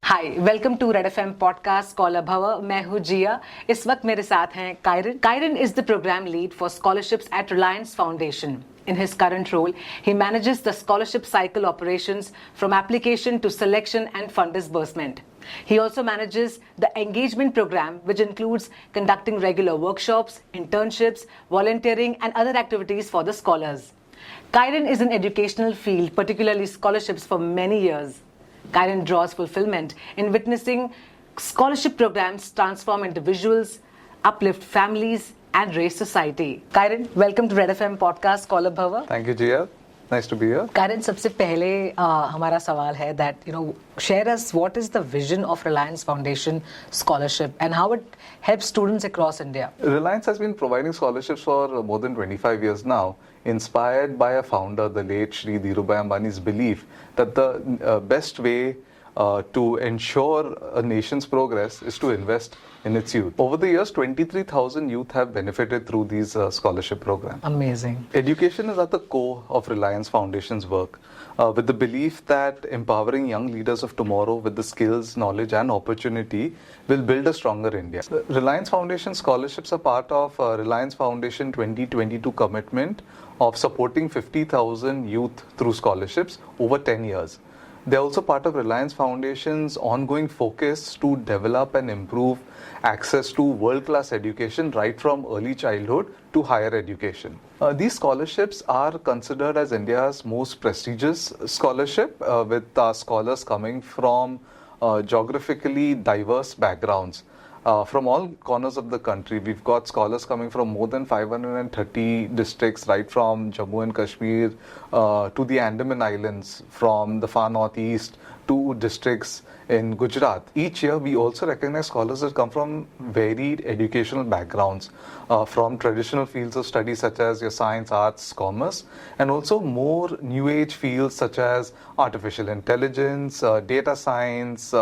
Hi welcome to red FM podcast scholar Bhav. मैं हूँ जिया। इस वक्त मेरे साथ हैं Kieran is the program lead for scholarships at Reliance foundation. In his current role, he manages the scholarship cycle operations from application to selection and fund disbursement. He also manages the engagement program, which includes conducting regular workshops, internships, volunteering, and other activities for the scholars. Kieran is in educational field, particularly scholarships, for many years. Kieran draws fulfillment in witnessing scholarship programs transform individuals, uplift families, and raise society. Kieran, welcome to Red FM podcast Scholar Bhava. Thank you, Giya. Nice to be here. Kieran, सबसे पहले हमारा सवाल है that share us what is the vision of Reliance Foundation Scholarship and how it helps students across India. Reliance has been providing scholarships for more than 25 years now, inspired by a founder, the late Shri Dhirubhai Ambani's belief that the best way to ensure a nation's progress is to invest in its youth. Over the years, 23,000 youth have benefited through these scholarship programs. Amazing. Education is at the core of Reliance Foundation's work, with the belief that empowering young leaders of tomorrow with the skills, knowledge and opportunity will build a stronger India. The Reliance Foundation scholarships are part of Reliance Foundation 2022 commitment of supporting 50,000 youth through scholarships over 10 years. They're also part of Reliance Foundation's ongoing focus to develop and improve access to world-class education right from early childhood to higher education. These scholarships are considered as India's most prestigious scholarship, with scholars coming from geographically diverse backgrounds. From all corners of the country. We've got scholars coming from more than 530 districts, right from Jammu and Kashmir to the Andaman Islands, from the far northeast to districts in Gujarat. Each year, we also recognize scholars that come from varied educational backgrounds, from traditional fields of study such as your science, arts, commerce, and also more new age fields such as artificial intelligence, data science,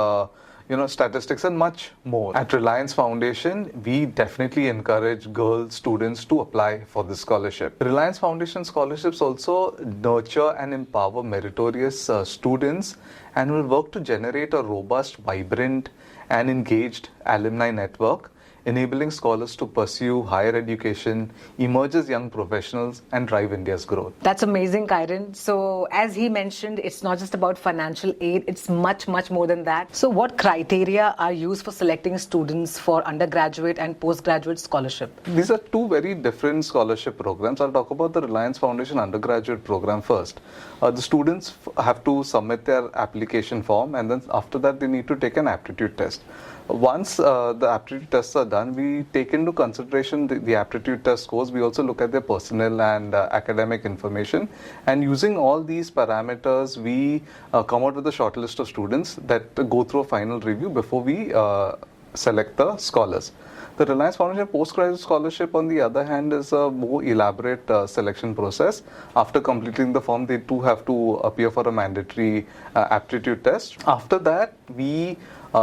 statistics and much more. At Reliance Foundation, we definitely encourage girl students to apply for this scholarship. Reliance Foundation scholarships also nurture and empower meritorious students and will work to generate a robust, vibrant and engaged alumni network, enabling scholars to pursue higher education, emerge as young professionals, and drive India's growth. That's amazing, Kieran. So, as he mentioned, it's not just about financial aid, it's much, much more than that. So, what criteria are used for selecting students for undergraduate and postgraduate scholarship? These are two very different scholarship programs. I'll talk about the Reliance Foundation undergraduate program first. The students have to submit their application form, and then after that, they need to take an aptitude test. Once the aptitude tests are done, we take into consideration the aptitude test scores. We also look at their personal and academic information. And using all these parameters, we come out with a short list of students that go through a final review before we select the scholars. The Reliance Foundation Postgraduate Scholarship, on the other hand, is a more elaborate selection process. After completing the form, they too have to appear for a mandatory aptitude test. After that, we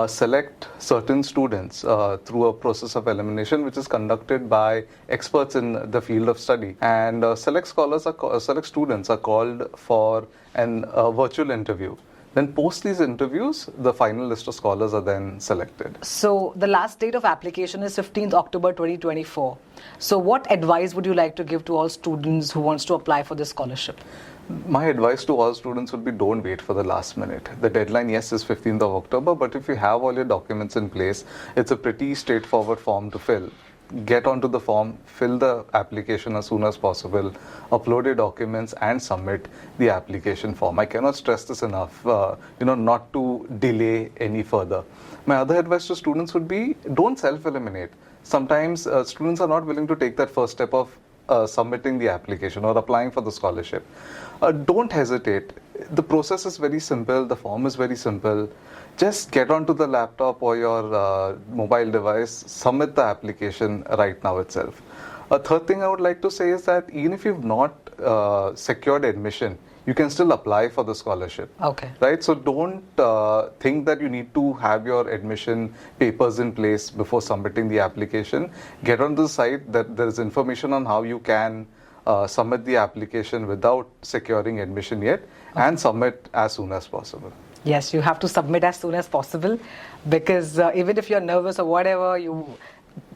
select certain students through a process of elimination, which is conducted by experts in the field of study. And select students are called for a virtual interview. Then post these interviews, the final list of scholars are then selected. So the last date of application is 15th October 2024. So what advice would you like to give to all students who wants to apply for this scholarship? My advice to all students would be don't wait for the last minute. The deadline, yes, is 15th of October, but if you have all your documents in place, it's a pretty straightforward form to fill. Get onto the form, fill the application as soon as possible, upload your documents and submit the application form. I cannot stress this enough, not to delay any further. My other advice to students would be don't self-eliminate. Sometimes students are not willing to take that first step of submitting the application or applying for the scholarship. Don't hesitate. The process is very simple. The form is very simple. Just get onto the laptop or your mobile device, submit the application right now itself. A third thing I would like to say is that even if you've not secured admission, you can still apply for the scholarship. Okay. Right? So don't think that you need to have your admission papers in place before submitting the application. Get on the site that there is information on how you can submit the application without securing admission yet, and submit as soon as possible. Yes, you have to submit as soon as possible, because even if you're nervous or whatever,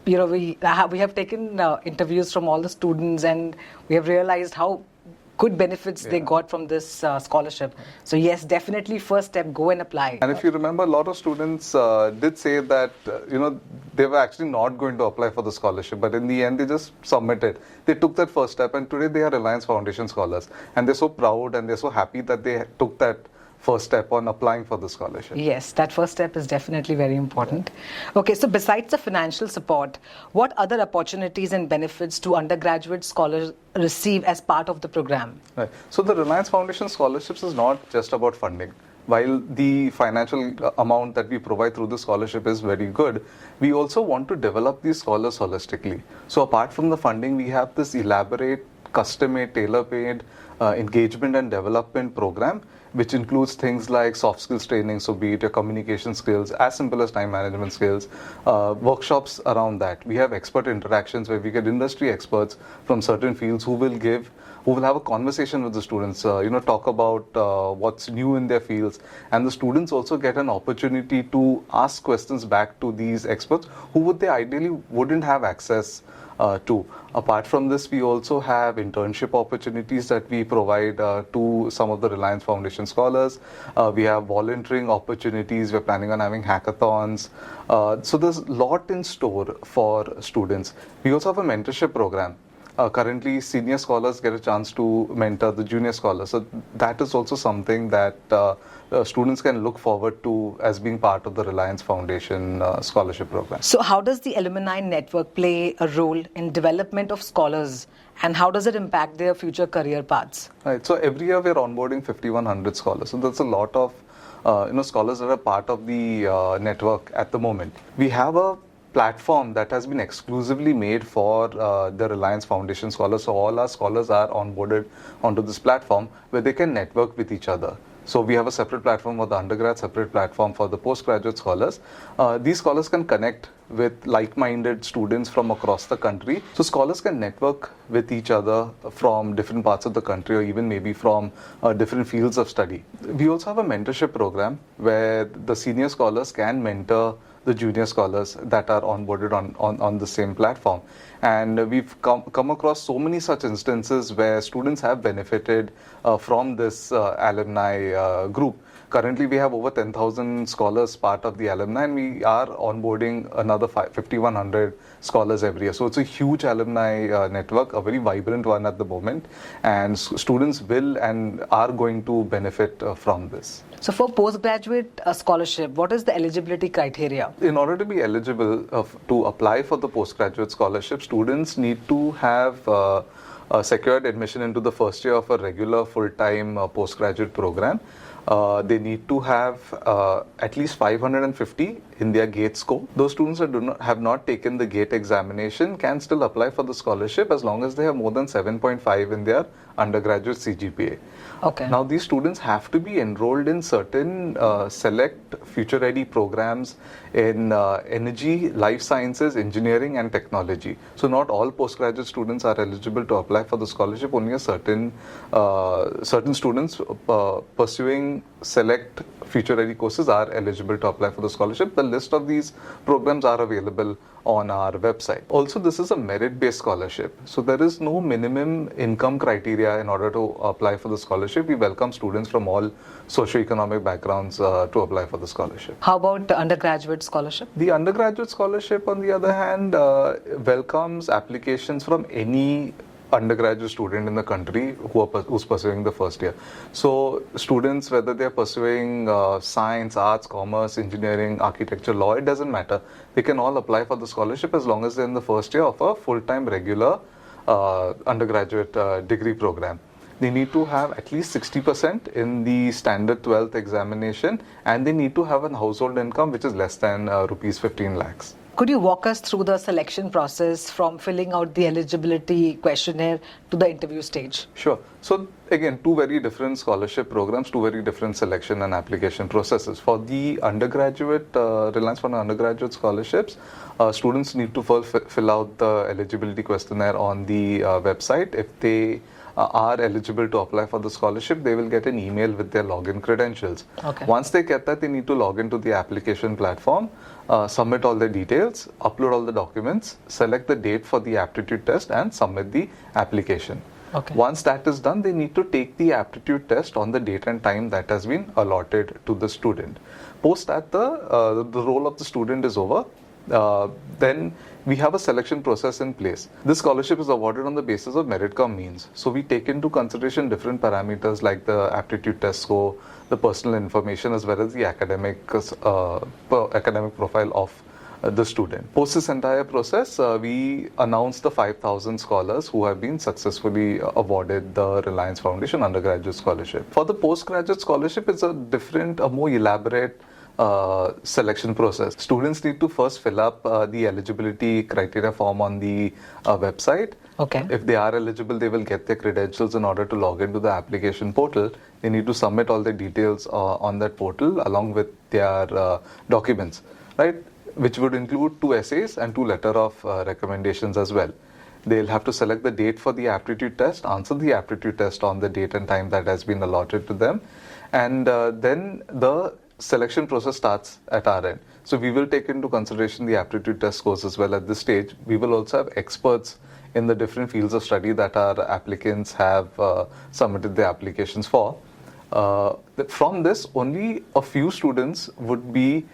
we have taken interviews from all the students, and we have realized how good benefits they got from this scholarship. So yes, definitely first step, go and apply. And if you remember, a lot of students did say that, they were actually not going to apply for the scholarship, but in the end, they just submitted. They took that first step, and today they are Reliance Foundation scholars. And they're so proud and they're so happy that they took that first step on applying for the scholarship. Yes, that first step is definitely very important. Okay, so besides the financial support, what other opportunities and benefits do undergraduate scholars receive as part of the program? Right. So the Reliance Foundation scholarships is not just about funding. While the financial amount that we provide through the scholarship is very good, we also want to develop these scholars holistically. So apart from the funding, we have this elaborate, custom-made, tailor-made engagement and development program, which includes things like soft skills training, so be it your communication skills, as simple as time management skills, workshops around that. We have expert interactions where we get industry experts from certain fields who will have a conversation with the students, talk about what's new in their fields. And the students also get an opportunity to ask questions back to these experts who they ideally wouldn't have access to. Apart from this, we also have internship opportunities that we provide to some of the Reliance Foundation scholars. We have volunteering opportunities. We're planning on having hackathons. So there's a lot in store for students. We also have a mentorship program. Currently, senior scholars get a chance to mentor the junior scholars. So that is also something that students can look forward to as being part of the Reliance Foundation scholarship program. So how does the Alumni Network play a role in development of scholars, and how does it impact their future career paths? Right. So every year we're onboarding 5,100 scholars. So that's a lot of scholars that are part of the network at the moment. We have a platform that has been exclusively made for the Reliance Foundation scholars. So all our scholars are onboarded onto this platform where they can network with each other. So we have a separate platform for the undergrad, separate platform for the postgraduate scholars. These scholars can connect with like-minded students from across the country. So scholars can network with each other from different parts of the country, or even maybe from different fields of study. We also have a mentorship program where the senior scholars can mentor the junior scholars that are onboarded on the same platform. And we've come across so many such instances where students have benefited from this alumni group. Currently, we have over 10,000 scholars part of the alumni, and we are onboarding another 5,100 scholars every year. So it's a huge alumni network, a very vibrant one at the moment, and students will and are going to benefit from this. So for postgraduate scholarship, what is the eligibility criteria? In order to be eligible to apply for the postgraduate scholarship, students need to have secured admission into the first year of a regular full-time postgraduate program. They need to have at least 550 in their GATE score. Those students that have not taken the GATE examination can still apply for the scholarship as long as they have more than 7.5 in their undergraduate CGPA. Okay. Now, these students have to be enrolled in certain select future-ready programs in energy, life sciences, engineering, and technology. So, not all postgraduate students are eligible to apply for the scholarship. Only a certain students pursuing select future-ready courses are eligible to apply for the scholarship. The list of these programs are available on our website. Also, this is a merit-based scholarship. So there is no minimum income criteria in order to apply for the scholarship. We welcome students from all socioeconomic backgrounds to apply for the scholarship. How about the undergraduate scholarship? The undergraduate scholarship, on the other hand, welcomes applications from any undergraduate student in the country who's pursuing the first year. So students, whether they're pursuing science, arts, commerce, engineering, architecture, law, it doesn't matter. They can all apply for the scholarship as long as they're in the first year of a full-time regular undergraduate degree program. They need to have at least 60% in the standard 12th examination, and they need to have a household income which is less than rupees 15 lakhs. Could you walk us through the selection process from filling out the eligibility questionnaire to the interview stage? Sure. So again, two very different scholarship programs, two very different selection and application processes. For the undergraduate, Reliance Foundation undergraduate scholarships, students need to fill out the eligibility questionnaire on the website. If they are eligible to apply for the scholarship, they will get an email with their login credentials. Okay. Once they get that, they need to log into the application platform, submit all the details, upload all the documents, select the date for the aptitude test, and submit the application. Okay. Once that is done, they need to take the aptitude test on the date and time that has been allotted to the student. Post that, the role of the student is over. Then we have a selection process in place. This scholarship is awarded on the basis of merit cum means. So we take into consideration different parameters like the aptitude test score, the personal information, as well as the academic profile of the student. Post this entire process, we announce the 5,000 scholars who have been successfully awarded the Reliance Foundation Undergraduate Scholarship. For the Postgraduate Scholarship, it's a more elaborate selection process. Students need to first fill up the eligibility criteria form on the website. Okay. If they are eligible, they will get their credentials in order to log into the application portal. They need to submit all the details on that portal along with their documents, right? Which would include 2 essays and 2 letter of recommendations as well. They'll have to select the date for the aptitude test, answer the aptitude test on the date and time that has been allotted to them, and then the selection process starts at our end. So we will take into consideration the aptitude test scores as well at this stage. We will also have experts in the different fields of study that our applicants have submitted their applications for. From this, only a few students would be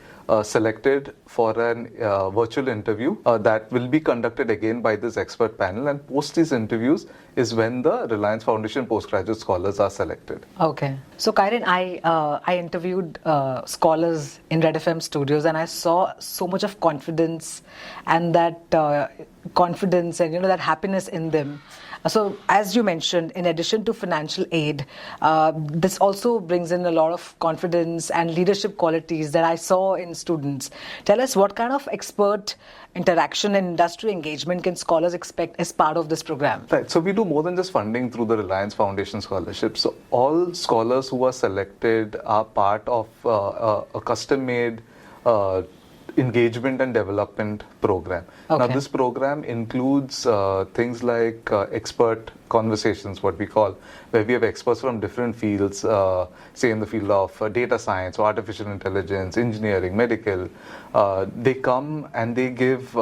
selected for an virtual interview that will be conducted again by this expert panel, and post these interviews is when the Reliance Foundation postgraduate scholars are selected. Okay. So Kieran, I interviewed scholars in Red FM studios, and I saw so much of confidence and that confidence and that happiness in them. So as you mentioned, in addition to financial aid, this also brings in a lot of confidence and leadership qualities that I saw in students. Tell us, what kind of expert interaction and industry engagement can scholars expect as part of this program? Right. So we do more than just funding through the Reliance Foundation Scholarships. So all scholars who are selected are part of a custom-made engagement and development program. Okay. Now this program includes things like expert conversations, what we call, where we have experts from different fields, say in the field of data science or artificial intelligence, engineering, medical. They come and they give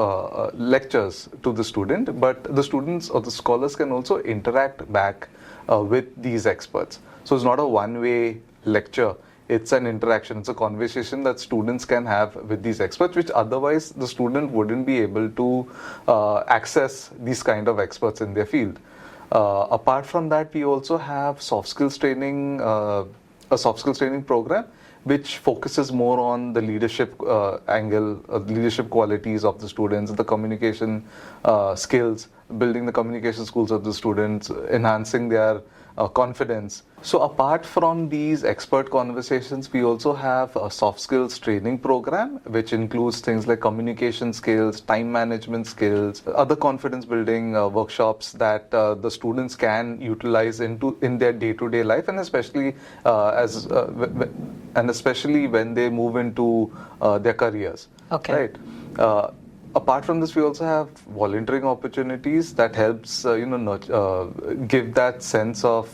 lectures to the student, but the students or the scholars can also interact back with these experts. So it's not a one-way lecture. It's an interaction, it's a conversation that students can have with these experts, which otherwise the student wouldn't be able to access these kind of experts in their field. Apart from that, we also have soft skills training, a soft skills training program, which focuses more on the leadership angle, leadership qualities of the students, the communication skills, building the communication skills of the students, enhancing their confidence. So apart from these expert conversations, we also have a soft skills training program, which includes things like communication skills, time management skills, other confidence building workshops that the students can utilize in their day-to-day life, and especially especially when they move into their careers. Okay. Right. Apart from this, we also have volunteering opportunities that helps, give that sense of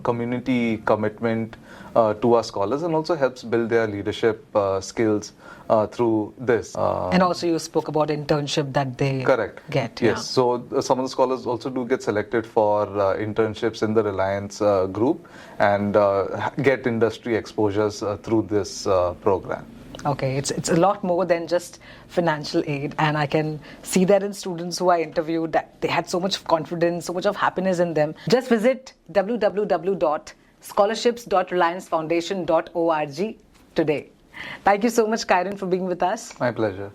community commitment to our scholars, and also helps build their leadership skills through this. And also you spoke about internship that they get. Yes. Yeah. So some of the scholars also do get selected for internships in the Reliance group and get industry exposures through this program. Okay, it's a lot more than just financial aid, and I can see that in students who I interviewed, that they had so much confidence, so much of happiness in them. Just visit www.scholarships.reliancefoundation.org today. Thank you so much, Kieran, for being with us. My pleasure.